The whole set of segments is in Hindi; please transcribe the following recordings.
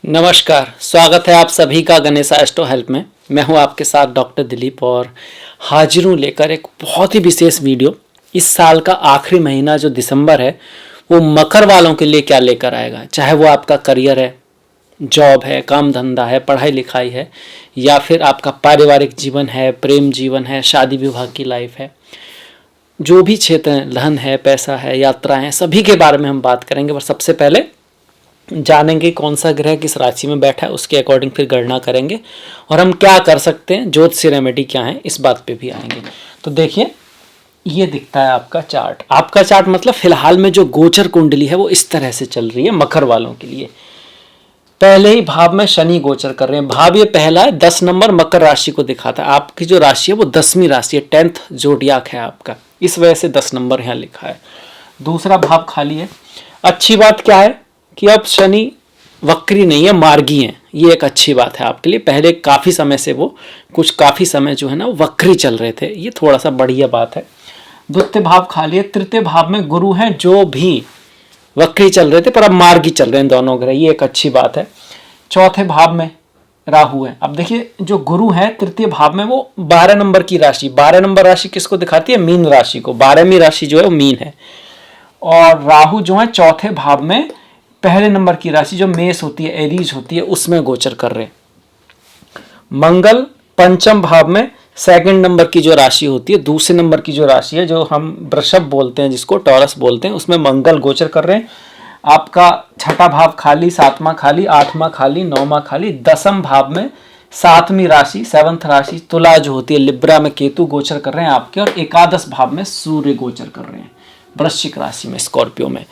नमस्कार, स्वागत है आप सभी का गणेशा एस्ट्रो हेल्प में। मैं हूं आपके साथ डॉक्टर दिलीप और हाजिर हूं लेकर एक बहुत ही विशेष वीडियो। इस साल का आखिरी महीना जो दिसंबर है वो मकर वालों के लिए क्या लेकर आएगा, चाहे वो आपका करियर है, जॉब है, काम धंधा है, पढ़ाई लिखाई है, या फिर आपका पारिवारिक जीवन है, प्रेम जीवन है, शादी विवाह की लाइफ है, जो भी क्षेत्र है, धन है, पैसा है, यात्रा है, सभी के बारे में हम बात करेंगे। पर सबसे पहले जानेंगे कौन सा ग्रह किस राशि में बैठा है, उसके अकॉर्डिंग फिर गणना करेंगे और हम क्या कर सकते हैं, ज्योतिष रेमेडी क्या है, इस बात पे भी आएंगे। तो देखिए, ये दिखता है आपका चार्ट। आपका चार्ट मतलब फिलहाल में जो गोचर कुंडली है वो इस तरह से चल रही है मकर वालों के लिए। पहले ही भाव में शनि गोचर कर रहे हैं। भाव ये पहला है, 10 नंबर मकर राशि को दिखाता है। आपकी जो राशि है वो 10वीं राशि है, 10th जोडियाक है आपका, इस वजह से 10 नंबर यहाँ लिखा है। दूसरा भाव खाली है। अच्छी बात क्या है कि अब शनि वक्री नहीं है, मार्गी है। ये एक अच्छी बात है आपके लिए। पहले काफ़ी समय से वो काफ़ी समय जो है ना वक्री चल रहे थे, ये थोड़ा सा बढ़िया बात है। द्वितीय भाव खाली है। तृतीय भाव में गुरु हैं जो भी वक्री चल रहे थे पर अब मार्गी चल रहे हैं दोनों ग्रह, ये एक अच्छी बात है। चौथे भाव में राहु है। अब देखिए, जो गुरु है तृतीय भाव में वो 12 नंबर की राशि, 12 नंबर राशि किसको दिखाती है, मीन राशि को। 12वीं राशि जो है वो मीन है। और राहु जो है चौथे भाव में पहले नंबर की राशि जो मेष होती है, एरीज होती है, उसमें गोचर कर रहे हैं। मंगल पंचम भाव में सेकंड नंबर की जो राशि होती है, दूसरे नंबर की जो राशि है, जो हम वृषभ बोलते हैं, जिसको टॉरस बोलते हैं, उसमें मंगल गोचर कर रहे हैं। आपका छठा भाव खाली, सातवां खाली, आठवां खाली, नौवां खाली। 10वीं भाव में 7वीं राशि, 7th राशि तुला जो होती है, लिब्रा में केतु गोचर कर रहे हैं आपके। और एकादश भाव में सूर्य गोचर कर रहे हैं वृश्चिक राशि में, स्कॉर्पियो में।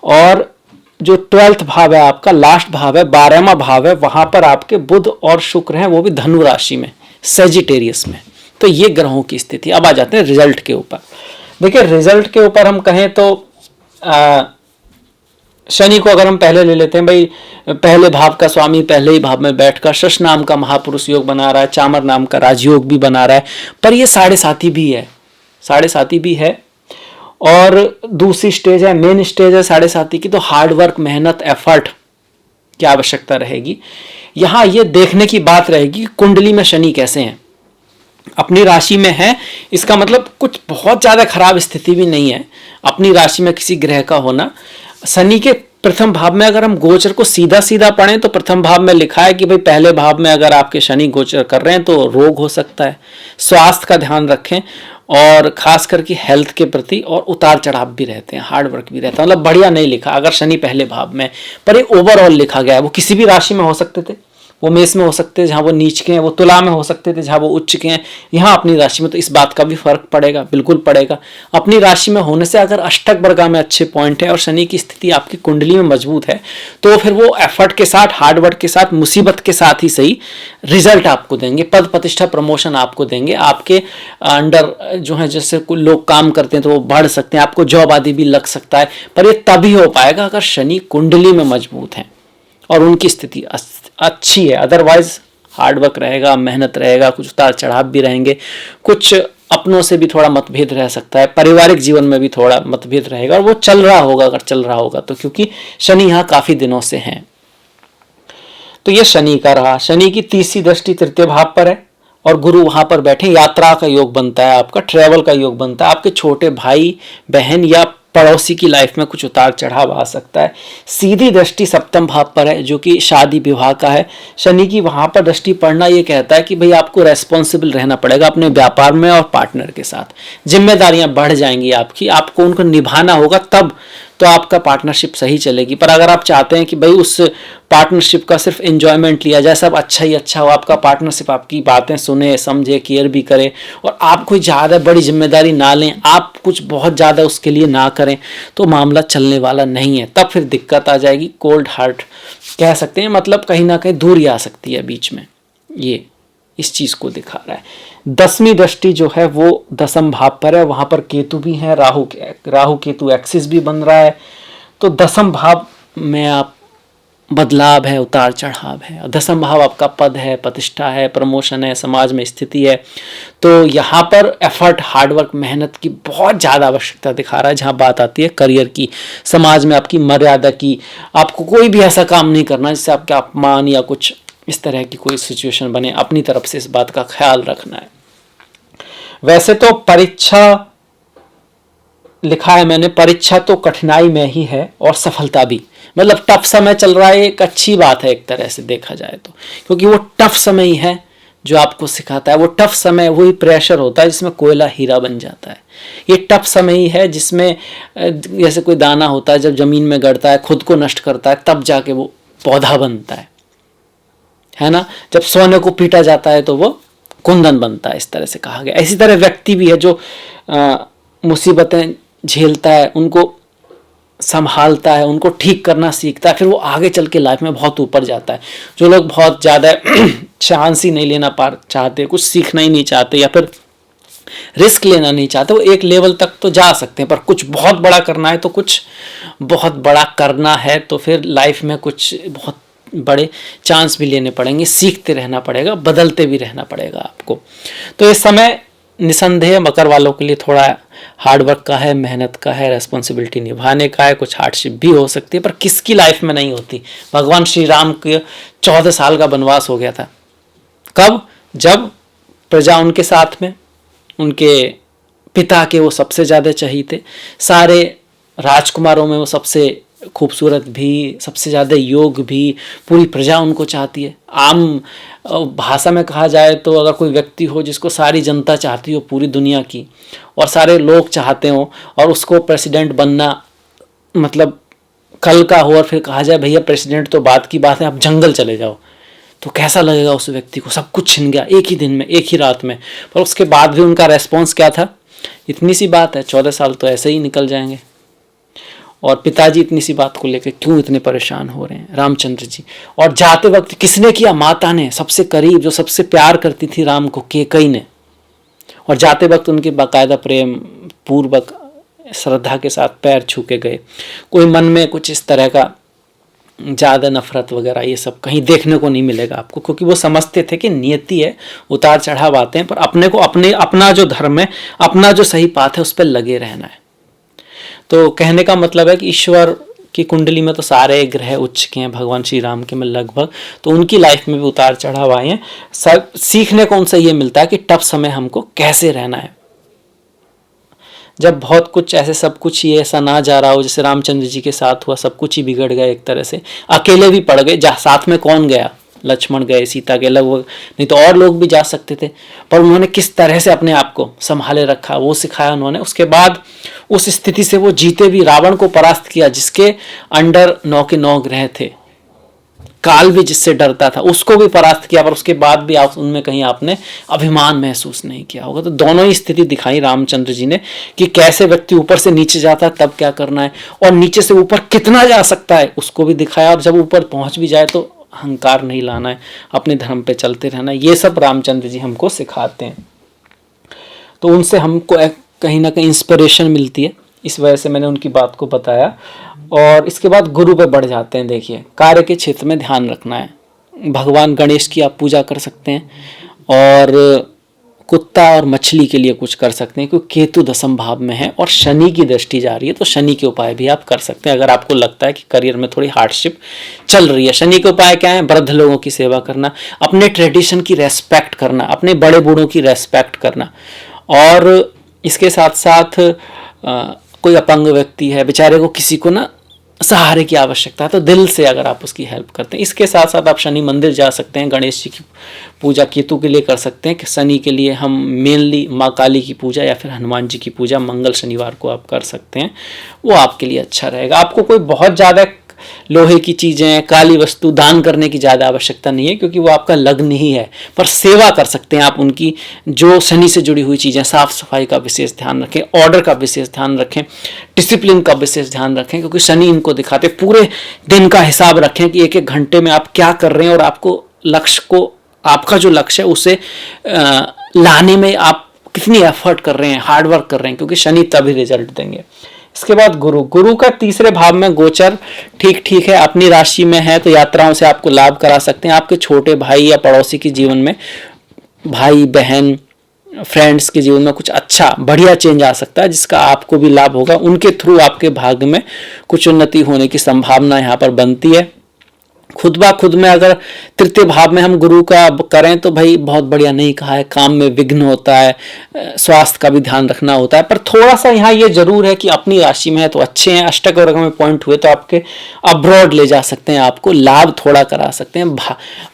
और जो 12th भाव है आपका, लास्ट भाव है, 12वां भाव है, वहां पर आपके बुध और शुक्र हैं, वो भी धनु राशि में, सेजिटेरियस में। तो ये ग्रहों की स्थिति। अब आ जाते हैं रिजल्ट के ऊपर। देखिए, रिजल्ट के ऊपर हम कहें तो शनि को अगर हम पहले ले लेते हैं, भाई पहले भाव का स्वामी पहले ही भाव में बैठकर शश नाम का महापुरुष योग बना रहा है, चामर नाम का राजयोग भी बना रहा है, पर ये साढ़े साथी भी है, साढ़े साथी भी है। और दूसरी स्टेज है, मेन स्टेज है साढ़े साथी की, तो हार्ड वर्क, मेहनत, एफर्ट की आवश्यकता रहेगी। यहां ये देखने की बात रहेगी कुंडली में शनि कैसे हैं। अपनी राशि में है, इसका मतलब कुछ बहुत ज्यादा खराब स्थिति भी नहीं है अपनी राशि में किसी ग्रह का होना। शनि के प्रथम भाव में अगर हम गोचर को सीधा सीधा पढ़ें तो प्रथम भाव में लिखा है कि भाई पहले भाव में अगर आपके शनि गोचर कर रहे हैं तो रोग हो सकता है, स्वास्थ्य का ध्यान रखें, और खास करके हेल्थ के प्रति, और उतार चढ़ाव भी रहते हैं, हार्ड वर्क भी रहता है। मतलब बढ़िया नहीं लिखा अगर शनि पहले भाव में, पर ये ओवरऑल लिखा गया है। वो किसी भी राशि में हो सकते थे, वो मेष में हो सकते हैं जहाँ वो नीच के हैं, वो तुला में हो सकते थे जहाँ वो उच्च के हैं, यहाँ अपनी राशि में। तो इस बात का भी फर्क पड़ेगा, बिल्कुल पड़ेगा। अपनी राशि में होने से अगर अष्टक वर्गा में अच्छे पॉइंट है और शनि की स्थिति आपकी कुंडली में मजबूत है, तो फिर वो एफर्ट के साथ, हार्ड वर्क के साथ, मुसीबत के साथ ही सही रिजल्ट आपको देंगे, पद प्रतिष्ठा प्रमोशन आपको देंगे। आपके अंडर जो है, जैसे लोग काम करते हैं तो वो बढ़ सकते हैं, आपको जॉब आदि भी लग सकता है। पर ये तभी हो पाएगा अगर शनि कुंडली में मजबूत है और उनकी स्थिति अच्छी है। अदरवाइज हार्ड वर्क रहेगा, मेहनत रहेगा, कुछ उतार चढ़ाव भी रहेंगे, कुछ अपनों से भी थोड़ा मतभेद रह सकता है, पारिवारिक जीवन में भी थोड़ा मतभेद रहेगा, और वो चल रहा होगा अगर चल रहा होगा तो, क्योंकि शनि यहाँ काफी दिनों से हैं। तो ये शनि का रहा। शनि की तीसरी दृष्टि तृतीय भाव पर है और गुरु वहां पर बैठे, यात्रा का योग बनता है आपका, ट्रेवल का योग बनता है। आपके छोटे भाई बहन या पड़ोसी की लाइफ में कुछ उतार चढ़ाव आ सकता है। सीधी दृष्टि सप्तम भाव पर है जो कि शादी विवाह का है। शनि की वहां पर दृष्टि पड़ना ये कहता है कि भाई आपको रेस्पॉन्सिबल रहना पड़ेगा अपने व्यापार में और पार्टनर के साथ, जिम्मेदारियां बढ़ जाएंगी आपकी, आपको उनको निभाना होगा, तब तो आपका पार्टनरशिप सही चलेगी। पर अगर आप चाहते हैं कि भाई उस पार्टनरशिप का सिर्फ एंजॉयमेंट लिया जाए, सब अच्छा ही अच्छा हो, आपका पार्टनरशिप आपकी बातें सुने, समझे, केयर भी करे, और आप कोई ज़्यादा बड़ी जिम्मेदारी ना लें, आप कुछ बहुत ज़्यादा उसके लिए ना करें, तो मामला चलने वाला नहीं है। तब फिर दिक्कत आ जाएगी, कोल्ड हार्ट कह सकते हैं, मतलब कहीं ना कहीं दूरी आ सकती है बीच में। ये इस चीज को दिखा रहा है। 10वीं दृष्टि जो है वो 10म भाव पर है, वहां पर केतु भी है, राहु केतु एक्सिस भी बन रहा है। तो 10म भाव में आप बदलाव है, उतार चढ़ाव है। दसम भाव आपका पद है, प्रतिष्ठा है, प्रमोशन है, समाज में स्थिति है। तो यहाँ पर एफर्ट, हार्डवर्क, मेहनत की बहुत ज़्यादा आवश्यकता दिखा रहा है। जहाँ बात आती है करियर की, समाज में आपकी मर्यादा की, आपको कोई भी ऐसा काम नहीं करना जिससे आपका अपमान या कुछ इस तरह की कोई सिचुएशन बने। अपनी तरफ से इस बात का ख्याल रखना है। वैसे तो परीक्षा लिखा है मैंने, परीक्षा तो कठिनाई में ही है और सफलता भी। मतलब टफ समय चल रहा है, एक अच्छी बात है एक तरह से देखा जाए तो, क्योंकि वो टफ समय ही है जो आपको सिखाता है। वो टफ समय वही प्रेशर होता है जिसमें कोयला हीरा बन जाता है। ये टफ समय ही है जिसमें जैसे कोई दाना होता है, जब जमीन में गड़ता है, खुद को नष्ट करता है, तब जाके वो पौधा बनता है ना। जब सोने को पीटा जाता है तो वो कुंदन बनता है, इस तरह से कहा गया। इसी तरह व्यक्ति भी है जो मुसीबतें झेलता है, उनको संभालता है, उनको ठीक करना सीखता है, फिर वो आगे चल के लाइफ में बहुत ऊपर जाता है। जो लोग बहुत ज़्यादा चांस ही नहीं लेना चाहते, कुछ सीखना ही नहीं चाहते, या फिर रिस्क लेना नहीं चाहते, वो एक लेवल तक तो जा सकते हैं, पर कुछ बहुत बड़ा करना है तो कुछ बहुत बड़ा करना है तो फिर लाइफ में कुछ बहुत बड़े चांस भी लेने पड़ेंगे, सीखते रहना पड़ेगा, बदलते भी रहना पड़ेगा आपको। तो इस समय निसंदेह मकर वालों के लिए थोड़ा हार्डवर्क का है, मेहनत का है, रेस्पॉन्सिबिलिटी निभाने का है, कुछ हार्डशिप भी हो सकती है, पर किसकी लाइफ में नहीं होती। भगवान श्री राम के 14 साल का वनवास हो गया था। कब? जब प्रजा उनके साथ में, उनके पिता के वो सबसे ज़्यादा चहीते, सारे राजकुमारों में वो सबसे खूबसूरत भी, सबसे ज़्यादा योग भी, पूरी प्रजा उनको चाहती है। आम भाषा में कहा जाए तो अगर कोई व्यक्ति हो जिसको सारी जनता चाहती हो पूरी दुनिया की, और सारे लोग चाहते हो, और उसको प्रेसिडेंट बनना मतलब कल का हो, और फिर कहा जाए भैया प्रेसिडेंट तो बात की बात है, आप जंगल चले जाओ, तो कैसा लगेगा उस व्यक्ति को। सब कुछ छिन गया एक ही दिन में, एक ही रात में। पर उसके बाद भी उनका रेस्पॉन्स क्या था? इतनी सी बात है, 14 साल तो ऐसे ही निकल जाएंगे। और पिताजी इतनी सी बात को लेकर क्यों इतने परेशान हो रहे हैं, रामचंद्र जी। और जाते वक्त किसने किया? माता ने, सबसे करीब, जो सबसे प्यार करती थी राम को, केकई ने। और जाते वक्त उनके बाकायदा प्रेम पूर्वक श्रद्धा के साथ पैर छू के गए। कोई मन में कुछ इस तरह का ज़्यादा नफरत वगैरह ये सब कहीं देखने को नहीं मिलेगा आपको, क्योंकि वो समझते थे कि नियति है, उतार चढ़ाव आते हैं, पर अपने को अपना जो धर्म है, अपना जो सही पाथ है, उस पर लगे रहना है। तो कहने का मतलब है कि ईश्वर की कुंडली में तो सारे ग्रह उच्च के हैं, भगवान श्री राम के में लगभग, तो उनकी लाइफ में भी उतार चढ़ाव आए हैं। सब सीखने को उनसे ये मिलता है कि टफ समय हमको कैसे रहना है। जब बहुत कुछ ऐसे, सब कुछ ही ऐसा ना जा रहा हो, जैसे रामचंद्र जी के साथ हुआ, सब कुछ ही बिगड़ गया एक तरह से, अकेले भी पड़ गए। साथ में कौन गया? लक्ष्मण गए, सीता के लगभग, नहीं तो और लोग भी जा सकते थे, पर उन्होंने किस तरह से अपने आप को संभाले रखा वो सिखाया उन्होंने। उसके बाद उस स्थिति से वो जीते भी, रावण को परास्त किया जिसके अंडर 9 के 9 ग्रह थे, काल भी जिससे डरता था उसको भी परास्त किया, पर उसके बाद भी आप उनमें कहीं आपने अभिमान महसूस नहीं किया होगा। तो दोनों ही स्थिति दिखाई रामचंद्र जी ने कि कैसे व्यक्ति ऊपर से नीचे जाता है तब क्या करना है, और नीचे से ऊपर कितना जा सकता है उसको भी दिखाया, और जब ऊपर पहुंच भी जाए तो अहंकार नहीं लाना है, अपने धर्म पे चलते रहना है। ये सब रामचंद्र जी हमको सिखाते हैं। तो उनसे हमको कहीं ना कहीं इंस्पिरेशन मिलती है, इस वजह से मैंने उनकी बात को बताया। और इसके बाद गुरु पे बढ़ जाते हैं। देखिए, कार्य के क्षेत्र में ध्यान रखना है। भगवान गणेश की आप पूजा कर सकते हैं, और कुत्ता और मछली के लिए कुछ कर सकते हैं, क्योंकि केतु 10वें भाव में है और शनि की दृष्टि जा रही है, तो शनि के उपाय भी आप कर सकते हैं अगर आपको लगता है कि करियर में थोड़ी हार्डशिप चल रही है। शनि के उपाय क्या है? वृद्ध लोगों की सेवा करना, अपने ट्रेडिशन की रेस्पेक्ट करना, अपने बड़े बूढ़ों की रेस्पेक्ट करना, और इसके साथ साथ कोई अपंग व्यक्ति है, बेचारे को किसी को ना सहारे की आवश्यकता है, तो दिल से अगर आप उसकी हेल्प करते हैं। इसके साथ साथ आप शनि मंदिर जा सकते हैं, गणेश जी की पूजा केतु के लिए कर सकते हैं। शनि के लिए हम मेनली माँ काली की पूजा या फिर हनुमान जी की पूजा मंगल शनिवार को आप कर सकते हैं, वो आपके लिए अच्छा रहेगा। आपको कोई बहुत ज़्यादा लोहे की चीज़ें, काली वस्तु दान करने की ज़्यादा आवश्यकता नहीं है, क्योंकि वो आपका लग्न ही है, पर सेवा कर सकते हैं आप उनकी। जो शनि से जुड़ी हुई चीज़ें, साफ सफाई का विशेष ध्यान रखें, ऑर्डर का विशेष ध्यान रखें, डिसिप्लिन का विशेष ध्यान रखें, क्योंकि शनि इनको दिखाते। पूरे दिन का हिसाब रखें कि एक एक घंटे में आप क्या कर रहे हैं, और आपको लक्ष्य को, आपका जो लक्ष्य है उसे लाने में आप कितनी एफर्ट कर रहे हैं, हार्डवर्क कर रहे हैं, क्योंकि शनि तभी रिजल्ट देंगे। इसके बाद गुरु, गुरु का तीसरे भाव में गोचर ठीक ठीक है, अपनी राशि में है तो यात्राओं से आपको लाभ करा सकते हैं। आपके छोटे भाई या पड़ोसी के जीवन में, भाई बहन फ्रेंड्स के जीवन में कुछ अच्छा बढ़िया चेंज आ सकता है जिसका आपको भी लाभ होगा। उनके थ्रू आपके भाग्य में कुछ उन्नति होने की संभावना यहाँ पर बनती है। खुद ब खुद में अगर तृतीय भाव में हम गुरु का करें तो भाई बहुत बढ़िया नहीं कहा है, काम में विघ्न होता है, स्वास्थ्य का भी ध्यान रखना होता है। पर थोड़ा सा यहाँ ये जरूर है कि अपनी राशि में है तो अच्छे हैं, अष्टक वर्ग में पॉइंट हुए तो आपके अब्रॉड ले जा सकते हैं, आपको लाभ थोड़ा करा सकते हैं।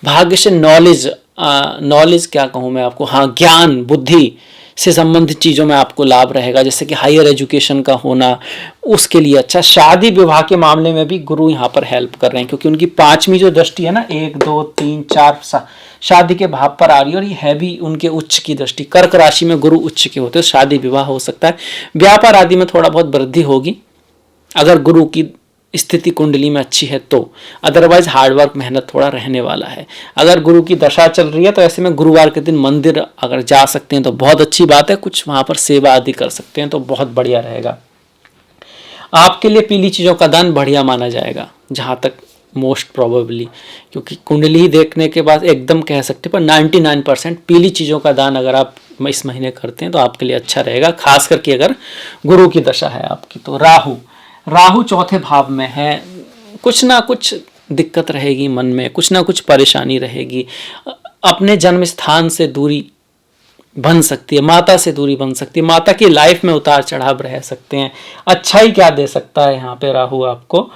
भाग्य से नॉलेज क्या कहूँ मैं आपको, हाँ ज्ञान बुद्धि से संबंधित चीज़ों में आपको लाभ रहेगा, जैसे कि हायर एजुकेशन का होना, उसके लिए अच्छा। शादी विवाह के मामले में भी गुरु यहाँ पर हेल्प कर रहे हैं क्योंकि उनकी पांचवी जो दृष्टि है ना, 1 2 3 4 शादी के भाव पर आ रही है और ये है भी उनके उच्च की दृष्टि। कर्क राशि में गुरु उच्च के होते हैं, शादी विवाह हो सकता है। व्यापार आदि में थोड़ा बहुत वृद्धि होगी अगर गुरु की स्थिति कुंडली में अच्छी है तो, अदरवाइज हार्डवर्क मेहनत थोड़ा रहने वाला है। अगर गुरु की दशा चल रही है तो ऐसे में गुरुवार के दिन मंदिर अगर जा सकते हैं तो बहुत अच्छी बात है, कुछ वहां पर सेवा आदि कर सकते हैं तो बहुत बढ़िया रहेगा। आपके लिए पीली चीजों का दान बढ़िया माना जाएगा जहां तक मोस्ट प्रोबेबली, क्योंकि कुंडली ही देखने के बाद एकदम कह सकते पर 99% पीली चीजों का दान अगर आप इस महीने करते हैं तो आपके लिए अच्छा रहेगा, खास करके अगर गुरु की दशा है आपकी। तो राहु चौथे भाव में है, कुछ ना कुछ दिक्कत रहेगी मन में, कुछ ना कुछ परेशानी रहेगी, अपने जन्म स्थान से दूरी बन सकती है, माता से दूरी बन सकती है, माता की लाइफ में उतार चढ़ाव रह सकते हैं। अच्छा ही क्या दे सकता है यहाँ पे राहु आपको,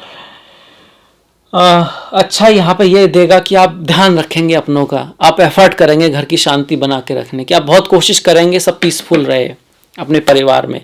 अच्छा यहाँ पे ये देगा कि आप ध्यान रखेंगे अपनों का, आप एफर्ट करेंगे घर की शांति बना के रखने की, आप बहुत कोशिश करेंगे सब पीसफुल रहे अपने परिवार में।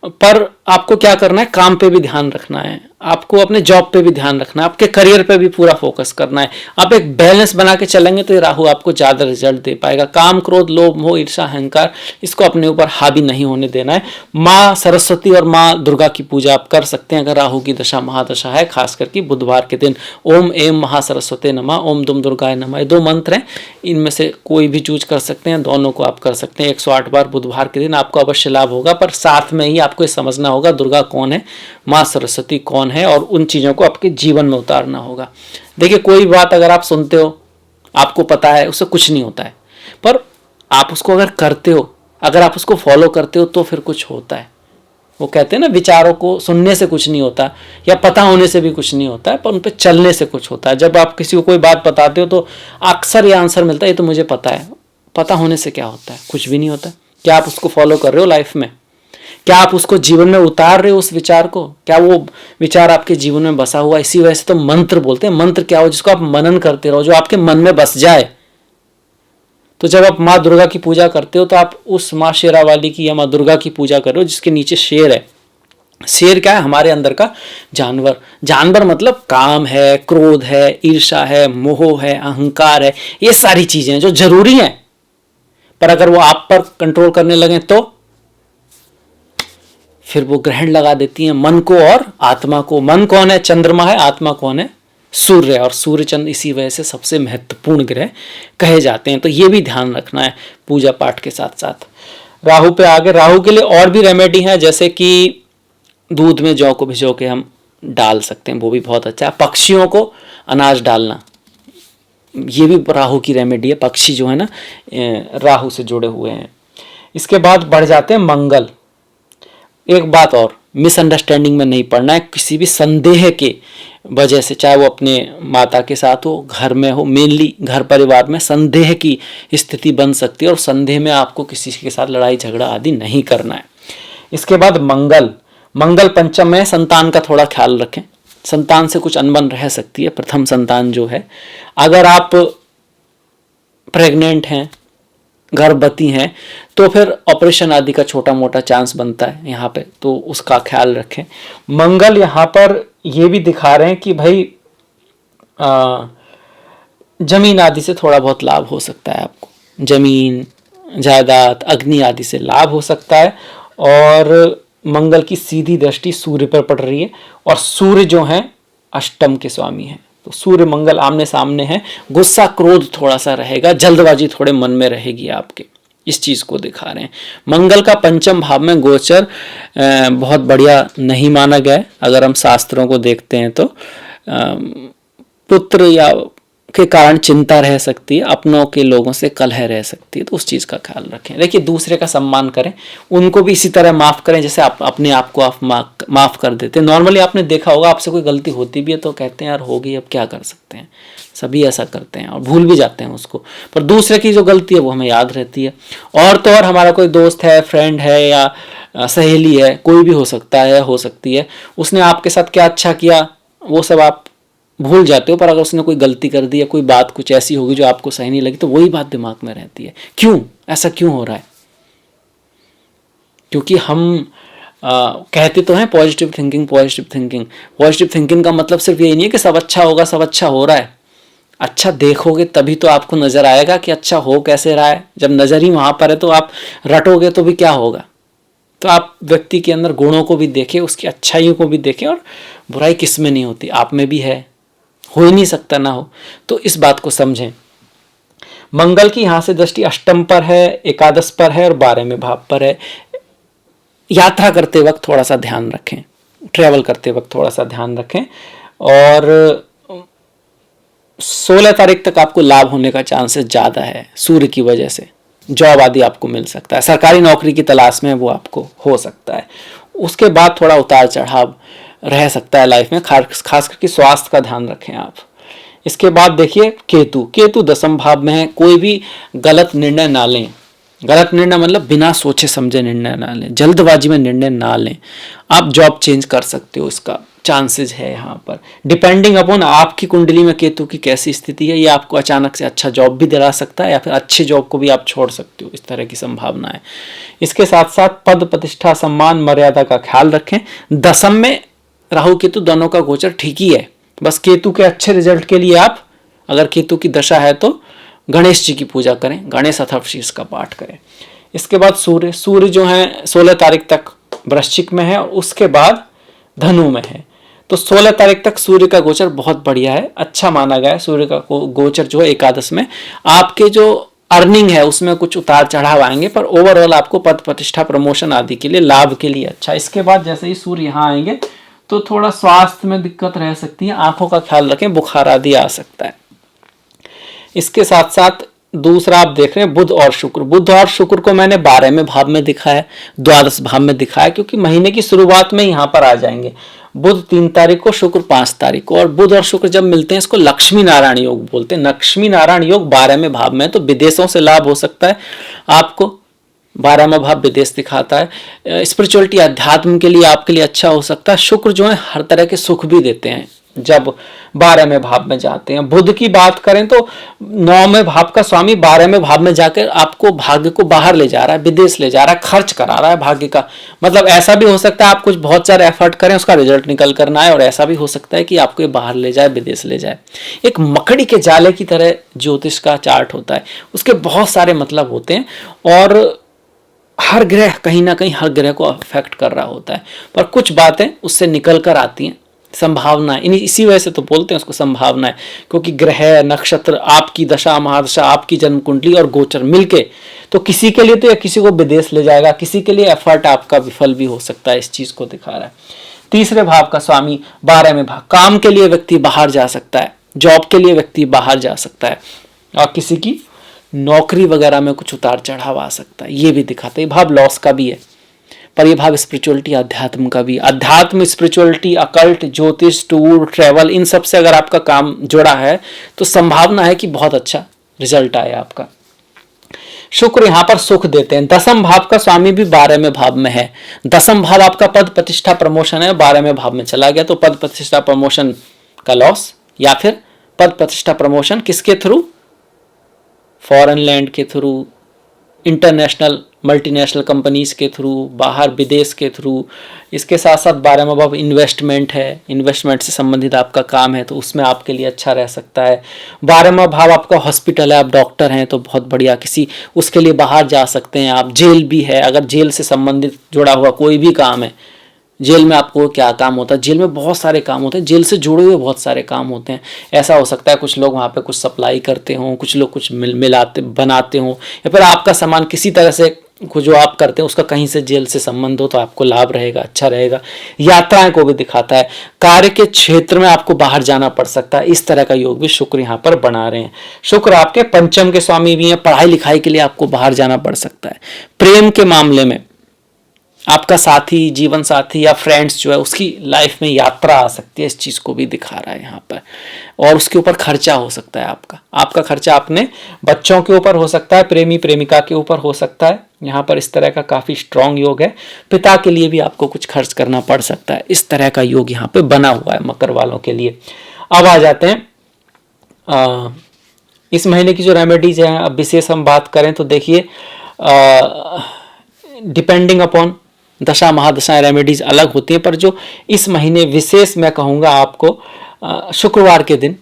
पर आपको क्या करना है, काम पे भी ध्यान रखना है, आपको अपने जॉब पे भी ध्यान रखना है, आपके करियर पे भी पूरा फोकस करना है। आप एक बैलेंस बना के चलेंगे तो ये राहु आपको ज़्यादा रिजल्ट दे पाएगा। काम क्रोध लोभ मोह ईर्षा अहंकार इसको अपने ऊपर हावी नहीं होने देना है। माँ सरस्वती और माँ दुर्गा की पूजा आप कर सकते हैं अगर राहु की दशा महादशा है, खास करके बुधवार के दिन। ओम एम महासरस्वती नमः, ओम दुम दुर्गाय नमः, ये 2 मंत्र हैं, इनमें से कोई भी चूज कर सकते हैं, दोनों को आप कर सकते हैं 108 बार बुधवार के दिन, आपको अवश्य लाभ होगा। पर साथ में ही आपको ये समझना होगा दुर्गा कौन है, माँ सरस्वती कौन है, और उन चीज़ों को आपके जीवन में उतारना होगा। देखिए कोई बात अगर आप सुनते हो, आपको पता है उससे कुछ नहीं होता है, पर आप उसको अगर करते हो, अगर आप उसको फॉलो करते हो तो फिर कुछ होता है। वो कहते हैं ना, विचारों को सुनने से कुछ नहीं होता या पता होने से भी कुछ नहीं होता है, पर उन पर चलने से कुछ होता है। जब आप किसी को कोई बात बताते हो तो अक्सर ये आंसर मिलता है, ये तो मुझे पता है। पता होने से क्या होता है, कुछ भी नहीं होता। क्या आप उसको फॉलो कर रहे हो लाइफ में, क्या आप उसको जीवन में उतार रहे हो उस विचार को, क्या वो विचार आपके जीवन में बसा हुआ। इसी वजह से तो मंत्र बोलते हैं। मंत्र क्या हो, जिसको आप मनन करते रहो, जो आपके मन में बस जाए। तो जब आप माँ दुर्गा की पूजा करते हो तो आप उस माँ शेरा वाली की या माँ दुर्गा की पूजा कर रहे हो जिसके नीचे शेर है। शेर क्या है, हमारे अंदर का जानवर। जानवर मतलब काम है, क्रोध है, ईर्षा है, मोह है, अहंकार है, ये सारी चीजें जो जरूरी हैं, पर अगर वो आप पर कंट्रोल करने लगे तो फिर वो ग्रहण लगा देती है मन को और आत्मा को। मन कौन है, चंद्रमा है, आत्मा कौन है, सूर्य। और सूर्य चंद्र इसी वजह से सबसे महत्वपूर्ण ग्रह कहे जाते हैं। तो ये भी ध्यान रखना है पूजा पाठ के साथ साथ। राहु पे आगे, राहु के लिए और भी रेमेडी है, जैसे कि दूध में जौ को भिजो के हम डाल सकते हैं, वो भी बहुत अच्छा है। पक्षियों को अनाज डालना, ये भी राहु की रेमेडी है। पक्षी जो है ना राहु से जुड़े हुए हैं। इसके बाद बढ़ जाते हैं मंगल। एक बात और, मिसअंडरस्टैंडिंग में नहीं पड़ना है किसी भी संदेह के वजह से, चाहे वो अपने माता के साथ हो, घर में हो, मेनली घर परिवार में संदेह की स्थिति बन सकती है और संदेह में आपको किसी के साथ लड़ाई झगड़ा आदि नहीं करना है। इसके बाद मंगल पंचम में, संतान का थोड़ा ख्याल रखें, संतान से कुछ अनबन रह सकती है। प्रथम संतान जो है, अगर आप प्रेग्नेंट हैं, गर्भवती हैं, तो फिर ऑपरेशन आदि का छोटा मोटा चांस बनता है यहाँ पे, तो उसका ख्याल रखें। मंगल यहाँ पर ये भी दिखा रहे हैं कि भाई जमीन आदि से थोड़ा बहुत लाभ हो सकता है आपको, जमीन जायदाद अग्नि आदि से लाभ हो सकता है। और मंगल की सीधी दृष्टि सूर्य पर पड़ रही है और सूर्य जो है अष्टम के स्वामी है, तो सूर्य मंगल आमने सामने है। गुस्सा क्रोध थोड़ा सा रहेगा, जल्दबाजी थोड़े मन में रहेगी आपके, इस चीज को दिखा रहे हैं। मंगल का पंचम भाव में गोचर बहुत बढ़िया नहीं माना गया है। अगर हम शास्त्रों को देखते हैं तो पुत्र या के कारण चिंता रह सकती है, अपनों के लोगों से कलह रह सकती है, तो उस चीज का ख्याल रखें। देखिए, दूसरे का सम्मान करें, उनको भी इसी तरह माफ करें जैसे आप अपने आप को आप माफ कर देते हैं। नॉर्मली आपने देखा होगा, आपसे कोई गलती होती भी है तो कहते हैं यार हो गई, अब क्या कर सकते हैं। सभी ऐसा करते हैं और भूल भी जाते हैं उसको, पर दूसरे की जो गलती है वो हमें याद रहती है। और तो और हमारा कोई दोस्त है, फ्रेंड है या सहेली है, कोई भी हो सकता है, हो सकती है, उसने आपके साथ क्या अच्छा किया वो सब आप भूल जाते हो, पर अगर उसने कोई गलती कर दी या कोई बात कुछ ऐसी होगी जो आपको सही नहीं लगी तो वही बात दिमाग में रहती है। क्यों ऐसा क्यों हो रहा है? क्योंकि हम कहते तो हैं positive thinking, positive thinking. Positive thinking का मतलब सिर्फ यही नहीं है कि सब अच्छा होगा, सब अच्छा हो रहा है। अच्छा देखोगे तभी तो आपको नजर आएगा कि अच्छा हो कैसे रहा है। जब नजर ही वहां पर है तो आप रटोगे तो भी क्या होगा। तो आप व्यक्ति के अंदर गुणों को भी देखें, उसकी अच्छाइयों को भी देखें, और बुराई किस में नहीं होती, आप में भी है, हो ही नहीं सकता ना हो। तो इस बात को समझें। मंगल की यहां से दृष्टि अष्टम पर है, एकादश पर है और 12वें भाव पर है। यात्रा करते वक्त थोड़ा सा ध्यान रखें, ट्रेवल करते वक्त थोड़ा सा ध्यान रखें। और 16 तारीख तक आपको लाभ होने का चांसेस ज़्यादा है सूर्य की वजह से। जॉब आदि आपको मिल सकता है, सरकारी नौकरी की तलाश में वो आपको हो सकता है। उसके बाद थोड़ा उतार चढ़ाव रह सकता है लाइफ में, खास करके स्वास्थ्य का ध्यान रखें आप। इसके बाद देखिए केतु 10वें भाव में है। कोई भी गलत निर्णय ना लें। गलत निर्णय मतलब बिना सोचे समझे निर्णय ना लें, जल्दबाजी में निर्णय ना लें। आप जॉब चेंज कर सकते हो, इसका चांसेस है यहाँ पर, डिपेंडिंग अपॉन आपकी कुंडली में केतु की कैसी स्थिति है। ये आपको अचानक से अच्छा जॉब भी दिला सकता है या फिर अच्छे जॉब को भी आप छोड़ सकते हो, इस तरह की संभावना है। इसके साथ साथ पद प्रतिष्ठा सम्मान मर्यादा का ख्याल रखें। 10वें में राहु केतु दोनों का गोचर ठीक ही है। बस केतु के अच्छे रिजल्ट के लिए आप, अगर केतु की दशा है तो गणेश जी की पूजा करें, गणेश अथर्वशीर्ष का पाठ करें। इसके बाद सूर्य जो है 16 तारीख तक वृश्चिक में है और उसके बाद धनु में है। तो 16 तारीख तक सूर्य का गोचर बहुत बढ़िया है, अच्छा माना गया है। सूर्य का गोचर जो है एकादश में, आपके जो अर्निंग है उसमें कुछ उतार चढ़ाव आएंगे, पर ओवरऑल आपको पद प्रतिष्ठा प्रमोशन आदि के लिए, लाभ के लिए अच्छा। इसके बाद जैसे ही सूर्य यहाँ आएंगे तो थोड़ा स्वास्थ्य में दिक्कत रह सकती है, आंखों का ख्याल रखें, बुखार आदि आ सकता है। इसके साथ साथ दूसरा आप देख रहे हैं बुध और शुक्र को मैंने 12वें भाव में दिखाया, द्वादश भाव में दिखाया, क्योंकि महीने की शुरुआत में यहाँ पर आ जाएंगे। बुध 3 तारीख को, शुक्र 5 तारीख को, और बुध और शुक्र जब मिलते हैं इसको लक्ष्मी नारायण योग बोलते हैं। लक्ष्मी नारायण योग 12वें भाव में, तो विदेशों से लाभ हो सकता है आपको। 12वां भाव विदेश दिखाता है। स्पिरिचुअलिटी, अध्यात्म के लिए आपके लिए अच्छा हो सकता है। शुक्र जो है हर तरह के सुख भी देते हैं जब 12वें भाव में जाते हैं। बुध की बात करें तो 9वें भाव का स्वामी 12वें भाव में जाकर आपको भाग्य को बाहर ले जा रहा है, विदेश ले जा रहा है, खर्च करा रहा है भाग्य का। मतलब ऐसा भी हो सकता है आप कुछ बहुत सारे एफर्ट करें, उसका रिजल्ट निकल करना है, और ऐसा भी हो सकता है कि आपको ये बाहर ले जाए, विदेश ले जाए। एक मकड़ी के जाले की तरह ज्योतिष का चार्ट होता है, उसके बहुत सारे मतलब होते हैं, और हर ग्रह कहीं ना कहीं हर ग्रह को अफेक्ट कर रहा होता है, पर कुछ बातें उससे निकल कर आती हैं, संभावना। इसी वजह से तो बोलते हैं उसको संभावना है, क्योंकि ग्रह, नक्षत्र, आपकी दशा महादशा, आपकी जन्म कुंडली और गोचर मिलके तो किसी के लिए तो या किसी को विदेश ले जाएगा, किसी के लिए एफर्ट आपका विफल भी हो सकता है, इस चीज को दिखा रहा है। तीसरे भाव का स्वामी 12वें भाव, काम के लिए व्यक्ति बाहर जा सकता है, जॉब के लिए व्यक्ति बाहर जा सकता है, और किसी की नौकरी वगैरह में कुछ उतार चढ़ाव आ सकता है, ये भी दिखाता है। भाव लॉस का भी है, पर यह भाव स्पिरिचुअलिटी, अध्यात्म का भी। अध्यात्म, स्पिरिचुअलिटी, अकल्ट, ज्योतिष, टूर, ट्रैवल, इन सब से अगर आपका काम जुड़ा है तो संभावना है कि बहुत अच्छा रिजल्ट आए आपका। शुक्र यहाँ पर सुख देते हैं। 10वें भाव का स्वामी भी 12वें भाव में है। 10वां भाव आपका पद प्रतिष्ठा प्रमोशन है, 12वें भाव में चला गया, तो पद प्रतिष्ठा प्रमोशन का लॉस, या फिर पद प्रतिष्ठा प्रमोशन किसके थ्रू, फॉरेन लैंड के थ्रू, इंटरनेशनल मल्टीनेशनल कंपनीज के थ्रू, बाहर विदेश के थ्रू। इसके साथ साथ 12वां भाव इन्वेस्टमेंट है, इन्वेस्टमेंट से संबंधित आपका काम है तो उसमें आपके लिए अच्छा रह सकता है। 12वां भाव आपका हॉस्पिटल है, आप डॉक्टर हैं तो बहुत बढ़िया, किसी उसके लिए बाहर जा सकते हैं आप। जेल भी है, अगर जेल से संबंधित जुड़ा हुआ कोई भी काम है जेल में आपको क्या काम होता है? जेल में बहुत सारे काम होते हैं, जेल से जुड़े हुए बहुत सारे काम होते हैं। ऐसा हो सकता है कुछ लोग वहाँ पे कुछ सप्लाई करते हों, कुछ लोग कुछ मिलाते बनाते हों, या फिर आपका सामान किसी तरह से जो आप करते हैं उसका कहीं से जेल से संबंध हो तो आपको लाभ रहेगा, अच्छा रहेगा। यात्राएं को भी दिखाता है। कार्य के क्षेत्र में आपको बाहर जाना पड़ सकता है, इस तरह का योग भी शुक्र यहाँ पर बना रहे हैं। शुक्र आपके पंचम के स्वामी भी हैं, पढ़ाई लिखाई के लिए आपको बाहर जाना पड़ सकता है। प्रेम के मामले में आपका साथी, जीवन साथी या फ्रेंड्स जो है उसकी लाइफ में यात्रा आ सकती है, इस चीज़ को भी दिखा रहा है यहाँ पर। और उसके ऊपर खर्चा हो सकता है आपका खर्चा अपने बच्चों के ऊपर हो सकता है, प्रेमी प्रेमिका के ऊपर हो सकता है। यहाँ पर इस तरह का काफ़ी स्ट्रांग योग है। पिता के लिए भी आपको कुछ खर्च करना पड़ सकता है, इस तरह का योग यहाँ पे बना हुआ है मकर वालों के लिए। अब आ जाते हैं इस महीने की जो रेमेडीज हैं, अब विशेष हम बात करें तो देखिए डिपेंडिंग अपॉन दशा महादशाएं रेमेडीज अलग होती हैं, पर जो इस महीने विशेष मैं कहूँगा आपको, शुक्रवार के दिन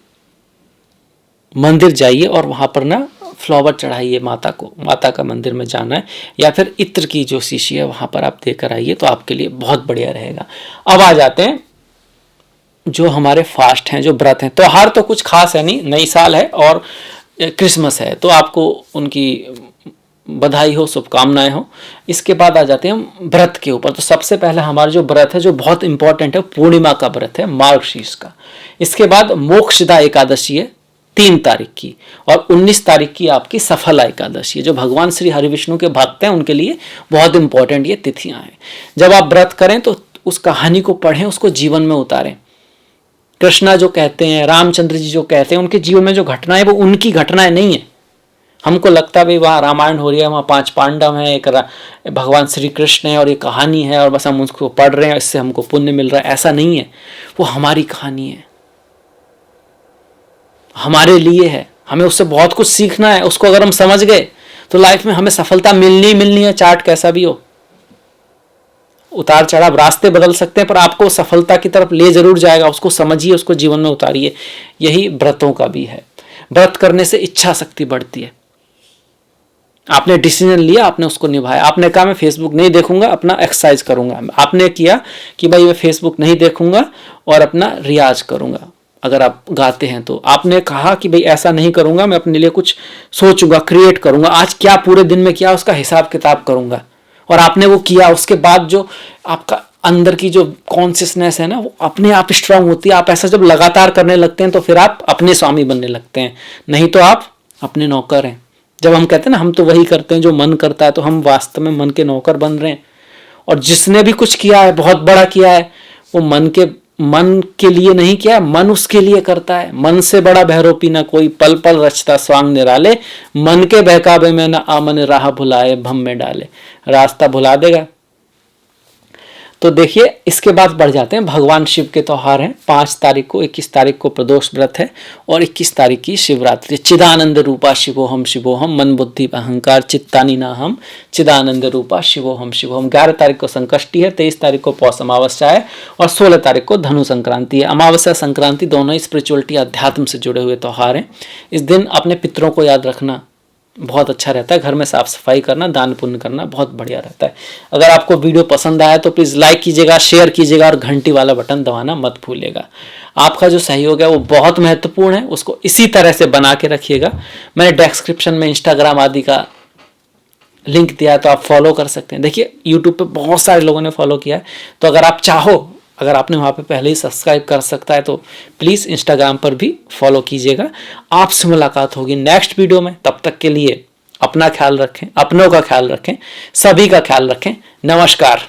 मंदिर जाइए और वहाँ पर ना फ्लावर चढ़ाइए माता को। माता का मंदिर में जाना है, या फिर इत्र की जो शीशी है वहाँ पर आप देकर आइए तो आपके लिए बहुत बढ़िया रहेगा। अब आ जाते हैं जो हमारे फास्ट हैं, जो व्रत हैं। त्योहार तो कुछ खास है नहीं, नई साल है और क्रिसमस है, तो आपको उनकी बधाई हो, शुभकामनाएं हो। इसके बाद आ जाते हैं व्रत के ऊपर। तो सबसे पहले हमारा जो व्रत है जो बहुत इंपॉर्टेंट है, पूर्णिमा का व्रत है, मार्गशीर्ष का। इसके बाद मोक्षदा एकादशी है 3 तारीख की, और 19 तारीख की आपकी सफला एकादशी है। जो भगवान श्री हरिविष्णु के भक्त हैं उनके लिए बहुत इंपॉर्टेंट ये तिथियां हैं। जब आप व्रत करें तो उस कहानी को पढ़ें, उसको जीवन में उतारें। कृष्णा जो कहते हैं, रामचंद्र जी जो कहते हैं, उनके जीवन में जो घटनाएं वो उनकी घटनाएं नहीं है। हमको लगता है भाई वहाँ रामायण हो रही है, वहाँ 5 पांडव हैं, एक भगवान श्री कृष्ण है और ये कहानी है और बस हम उसको पढ़ रहे हैं, इससे हमको पुण्य मिल रहा है, ऐसा नहीं है। वो हमारी कहानी है, हमारे लिए है, हमें उससे बहुत कुछ सीखना है। उसको अगर हम समझ गए तो लाइफ में हमें सफलता मिलनी मिलनी है, चार्ट कैसा भी हो। उतार चढ़ाव रास्ते बदल सकते हैं पर आपको सफलता की तरफ ले जरूर जाएगा। उसको समझिए, उसको जीवन में उतारिए। यही व्रतों का भी है। व्रत करने से इच्छा शक्ति बढ़ती है। आपने डिसीजन लिया, आपने उसको निभाया। आपने कहा मैं फेसबुक नहीं देखूंगा, अपना एक्सरसाइज करूंगा। आपने किया कि भाई मैं फेसबुक नहीं देखूंगा और अपना रियाज करूंगा। अगर आप गाते हैं तो आपने कहा कि भाई ऐसा नहीं करूंगा, मैं अपने लिए कुछ सोचूंगा, क्रिएट करूंगा। आज क्या पूरे दिन में किया उसका हिसाब किताब करूंगा, और आपने वो किया। उसके बाद जो आपका अंदर की जो कॉन्शियसनेस है ना, वो अपने आप स्ट्रांग होती है। आप ऐसा जब लगातार करने लगते हैं तो फिर आप अपने स्वामी बनने लगते हैं, नहीं तो आप अपने नौकर हैं। जब हम कहते हैं ना हम तो वही करते हैं जो मन करता है, तो हम वास्तव में मन के नौकर बन रहे हैं। और जिसने भी कुछ किया है, बहुत बड़ा किया है, वो मन के लिए नहीं किया है, मन उसके लिए करता है। मन से बड़ा भैरोपी ना कोई, पल पल रचता स्वांग निराले। मन के बहकावे में ना आमन राह भुलाए, भम में डाले। रास्ता भुला देगा। तो देखिए इसके बाद बढ़ जाते हैं। भगवान शिव के त्योहार हैं। 5 तारीख को, 21 तारीख को प्रदोष व्रत है और 21 तारीख की शिवरात्रि। चिदानंद रूपा शिवोहम शिवोहम, मन बुद्धि अहंकार चित्तानी ना हम, चिदानंद रूपा शिवोहम शिवोहम। 11 तारीख को संकष्टी है, 23 तारीख को पौष अमावस्या है और 16 तारीख को धनु संक्रांति है। अमावस्या संक्रांति दोनों ही स्पिरिचुअलिटी अध्यात्म से जुड़े हुए त्योहार हैं। इस दिन अपने पितरों को याद रखना बहुत अच्छा रहता है। घर में साफ सफाई करना, दान पुण्य करना बहुत बढ़िया रहता है। अगर आपको वीडियो पसंद आया तो प्लीज़ लाइक कीजिएगा, शेयर कीजिएगा और घंटी वाला बटन दबाना मत भूलिएगा। आपका जो सहयोग है वो बहुत महत्वपूर्ण है, उसको इसी तरह से बना के रखिएगा। मैंने डिस्क्रिप्शन में इंस्टाग्राम आदि का लिंक दिया है तो आप फॉलो कर सकते हैं। देखिए यूट्यूब पे बहुत सारे लोगों ने फॉलो किया है, तो अगर आप चाहो, अगर आपने वहाँ पे पहले ही सब्सक्राइब कर सकता है तो प्लीज़ इंस्टाग्राम पर भी फॉलो कीजिएगा। आपसे मुलाकात होगी नेक्स्ट वीडियो में। तब तक के लिए अपना ख्याल रखें, अपनों का ख्याल रखें, सभी का ख्याल रखें। नमस्कार।